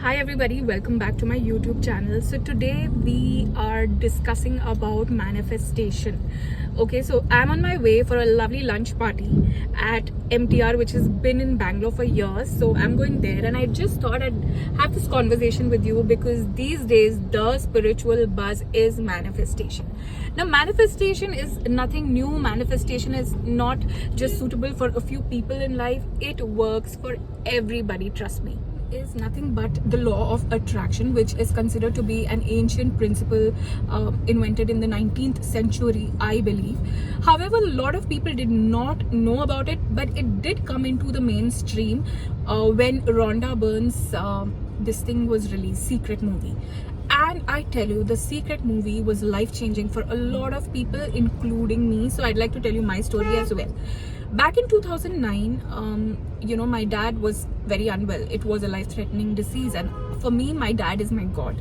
Hi everybody, welcome back to my YouTube channel. So today we are discussing about manifestation. Okay, so I'm on my way for a lovely lunch party at MTR, which has been in Bangalore for years. So I'm going there, and I just thought I'd have this conversation with you because these days the spiritual buzz is manifestation. Now manifestation is nothing new. Manifestation is not just suitable for a few people in life. It works for everybody, trust me. Is nothing but the law of attraction, which is considered to be an ancient principle invented in the 19th century, I believe. However, a lot of people did not know about it, but it did come into the mainstream when Rhonda Byrne's this thing was released, Secret movie. And I tell you, the Secret movie was life-changing for a lot of people, including me. So I'd like to tell you my story as well. Back in 2009, my dad was very unwell. It was a life-threatening disease, and for me, my dad is my God.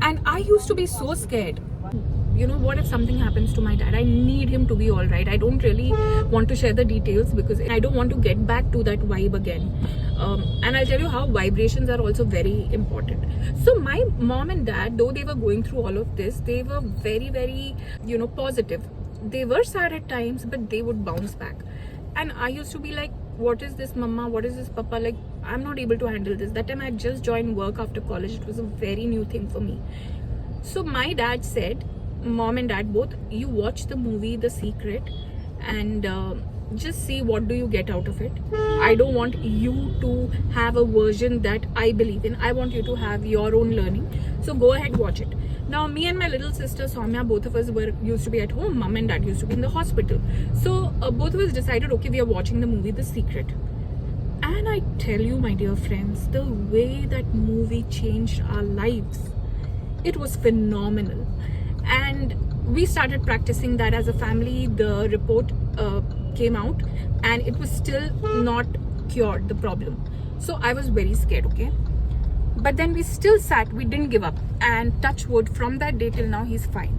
And I used to be so scared. What if something happens to my dad? I need him to be all right. I don't really want to share the details because I don't want to get back to that vibe again. And I'll tell you how vibrations are also very important. So my mom and dad, though they were going through all of this, they were very, very, positive. They were sad at times, but they would bounce back. And I used to be like, what is this, mama? What is this, papa? Like, I'm not able to handle this. That time I had just joined work after college. It was a very new thing for me. So my dad said, mom and dad both, you watch the movie The Secret and just see what do you get out of it. I don't want you to have a version that I believe in. I want you to have your own learning. So go ahead, watch it. Now, me and my little sister Soumya, both of us used to be at home. Mom and dad used to be in the hospital. So both of us decided, okay, we are watching the movie The Secret. And I tell you, my dear friends, the way that movie changed our lives, it was phenomenal. And we started practicing that as a family. The report came out and it was still not cured, the problem. So I was very scared, okay? But then we still sat, we didn't give up, and touch wood, from that day till now he's fine.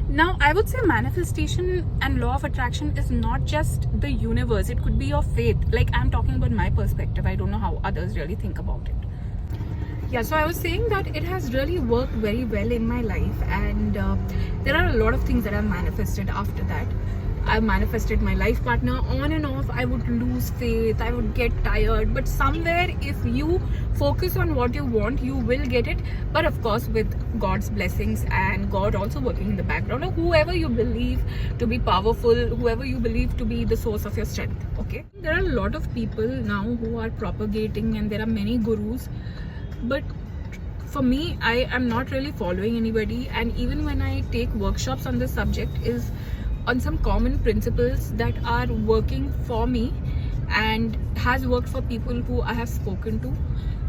Now I would say manifestation and law of attraction is not just the universe, it could be your faith. Like, I'm talking about my perspective, I don't know how others really think about it. Yeah, so I was saying that it has really worked very well in my life, and there are a lot of things that I've manifested after that. I've manifested my life partner. On and off, I would lose faith, I would get tired, but somewhere if you focus on what you want, you will get it. But of course, with God's blessings and God also working in the background, or whoever you believe to be powerful, whoever you believe to be the source of your strength. Okay, there are a lot of people now who are propagating, and there are many gurus, but for me, I am not really following anybody. And even when I take workshops on this subject, is on some common principles that are working for me and has worked for people who I have spoken to.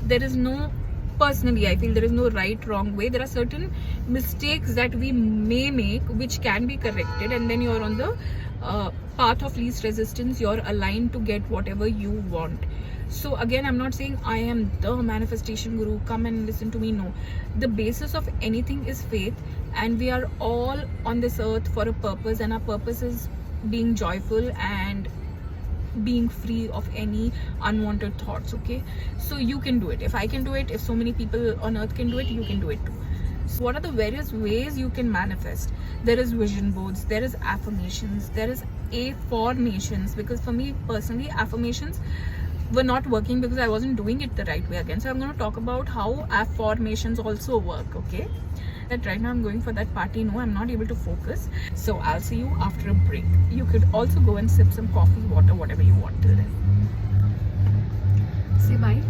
There is no, personally I feel there is no right wrong way. There are certain mistakes that we may make which can be corrected, and then you're on the path of least resistance. You're aligned to get whatever you want. So again, I'm not saying I am the manifestation guru, come and listen to me. No, the basis of anything is faith, and we are all on this earth for a purpose, and our purpose is being joyful and being free of any unwanted thoughts. Okay, so you can do it. If I can do it, if so many people on earth can do it, you can do it too. So what are the various ways you can manifest? There is vision boards, there is affirmations, there is affirmations. Because for me personally, affirmations were not working because I wasn't doing it the right way again. So I'm going to talk about how affirmations also work. Okay, that right now I'm going for that party. No, I'm not able to focus. So I'll see you after a break. You could also go and sip some coffee, water, whatever you want till then. Say bye.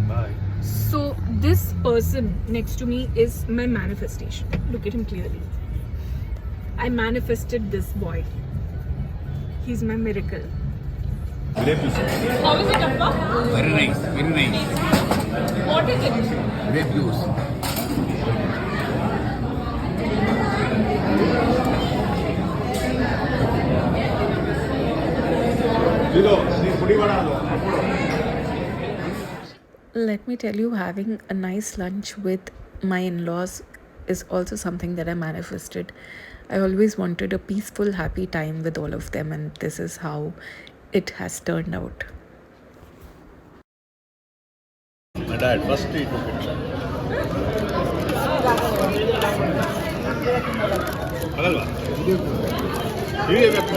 Bye. So this person next to me is my manifestation. Look at him clearly. I manifested this boy. He's my miracle. Grape juice. How is it, Appa? Very nice, very nice. What is it? Grape juice. Let me tell you, having a nice lunch with my in-laws is also something that I manifested. I always wanted a peaceful, happy time with all of them, and this is how it has turned out. My dad, first he took picture. ಅದಲ್ವಾ ಹೀಗೆ ಬೇಕು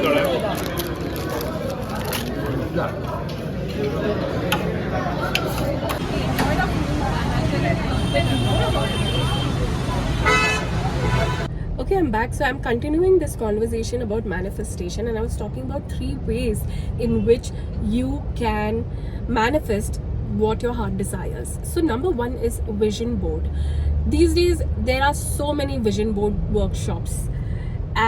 Okay, I'm back. So I'm continuing this conversation about manifestation, and I was talking about 3 ways in which you can manifest what your heart desires. So number 1 is vision board. These days there are so many vision board workshops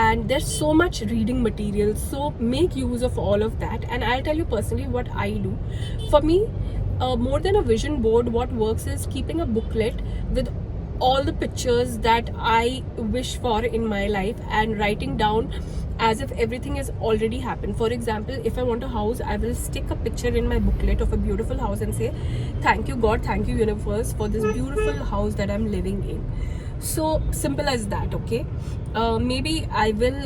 and there's so much reading material, so make use of all of that. And I'll tell you personally what I do. For me, more than a vision board, what works is keeping a booklet with all the pictures that I wish for in my life and writing down as if everything has already happened. For example, if I want a house, I will stick a picture in my booklet of a beautiful house and say, thank you God, thank you universe for this beautiful house that I'm living in. So simple as that. Okay, maybe I will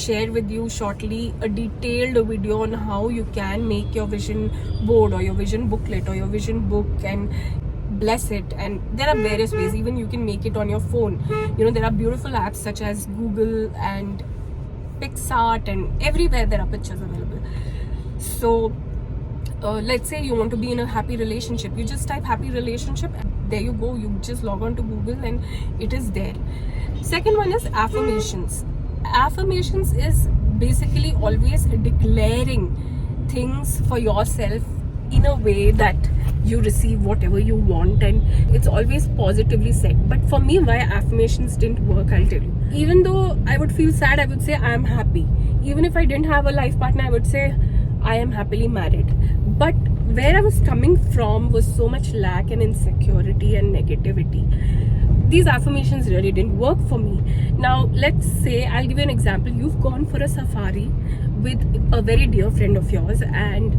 share with you shortly a detailed video on how you can make your vision board or your vision booklet or your vision book and bless it. And there are various ways. Even you can make it on your phone. You know, there are beautiful apps such as Google and PixArt, and everywhere there are pictures available. So let's say you want to be in a happy relationship, you just type happy relationship, there you go, you just log on to Google and it is there. Second one is affirmations. Affirmations is basically always declaring things for yourself in a way that you receive whatever you want, and it's always positively said. But for me, why affirmations didn't work, I'll tell you. Even though I would feel sad, I would say I am happy. Even if I didn't have a life partner, I would say I am happily married. But where I was coming from was so much lack and insecurity and negativity. These affirmations really didn't work for me. Now let's say, I'll give you an example. You've gone for a safari with a very dear friend of yours, and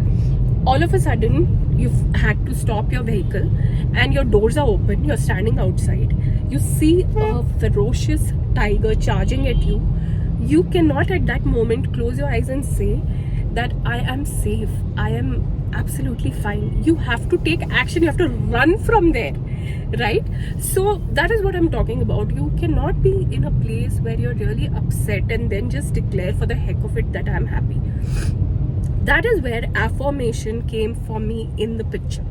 all of a sudden you've had to stop your vehicle and your doors are open, you're standing outside, you see a ferocious tiger charging at you. You cannot at that moment close your eyes and say that I am safe, I am absolutely fine. You have to take action, you have to run from there, right? So that is what I'm talking about. You cannot be in a place where you're really upset and then just declare for the heck of it that I'm happy. That is where affirmation came for me in the picture.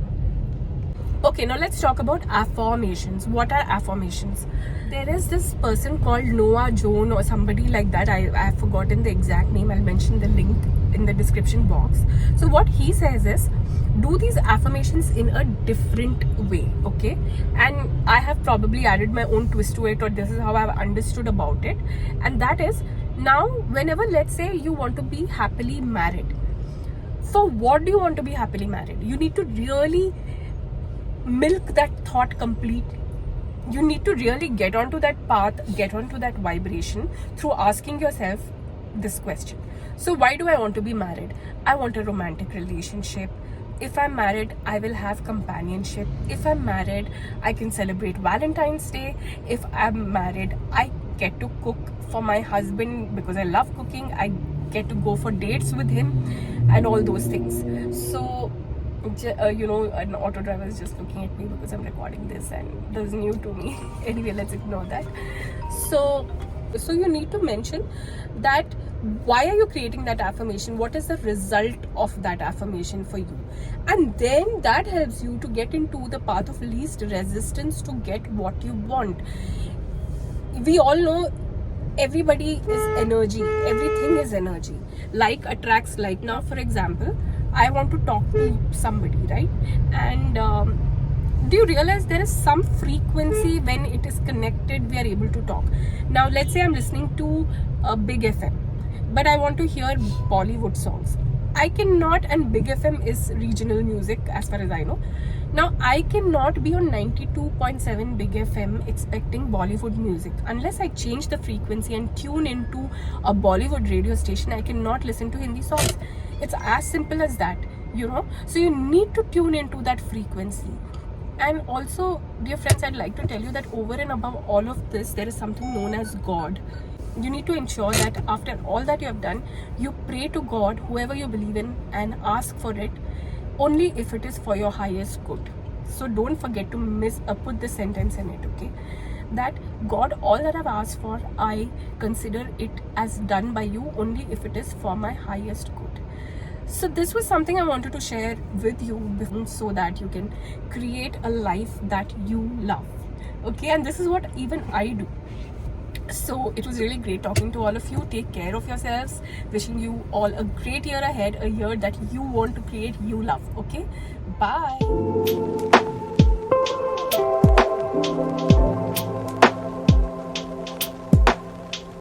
Okay, now let's talk about affirmations. What are affirmations? There is this person called Noah Jones or somebody like that. I have forgotten the exact name. I'll mention the link in the description box. So what he says is, do these affirmations in a different way, okay? And I have probably added my own twist to it, or this is how I've understood about it. And that is, now whenever, let's say you want to be happily married, for what do you want to be happily married? You need to really milk that thought completely. You need to really get onto that path, get onto that vibration through asking yourself this question. So why do I want to be married? I want a romantic relationship. If I'm married, I will have companionship. If I'm married, I can celebrate Valentine's Day. If I'm married, I get to cook for my husband because I love cooking. I get to go for dates with him and all those things. So you know, an auto driver is just looking at me because I'm recording this and this is new to me. Anyway, let's ignore that. So you need to mention that why are you creating that affirmation, what is the result of that affirmation for you, and then that helps you to get into the path of least resistance to get what you want. We all know everybody is energy, everything is energy, like attracts like. Now for example, I want to talk to somebody, right? And do you realize there is some frequency when it is connected, we are able to talk. Now let's say I'm listening to a Big FM, but I want to hear Bollywood songs. I cannot, and Big FM is regional music as far as I know. Now I cannot be on 92.7 Big FM expecting Bollywood music. Unless I change the frequency and tune into a Bollywood radio station, I cannot listen to Hindi songs. It's as simple as that, you know. So you need to tune into that frequency. And also, dear friends, I'd like to tell you that over and above all of this, there is something known as God. You need to ensure that after all that you have done, you pray to God, whoever you believe in, and ask for it only if it is for your highest good. So don't forget to put this sentence in it, okay? That God, all that I've asked for, I consider it as done by you only if it is for my highest good. So this was something I wanted to share with you so that you can create a life that you love, okay? And this is what even I do. So it was really great talking to all of you. Take care of yourselves. Wishing you all a great year ahead, a year that you want to create, you love, okay? Bye.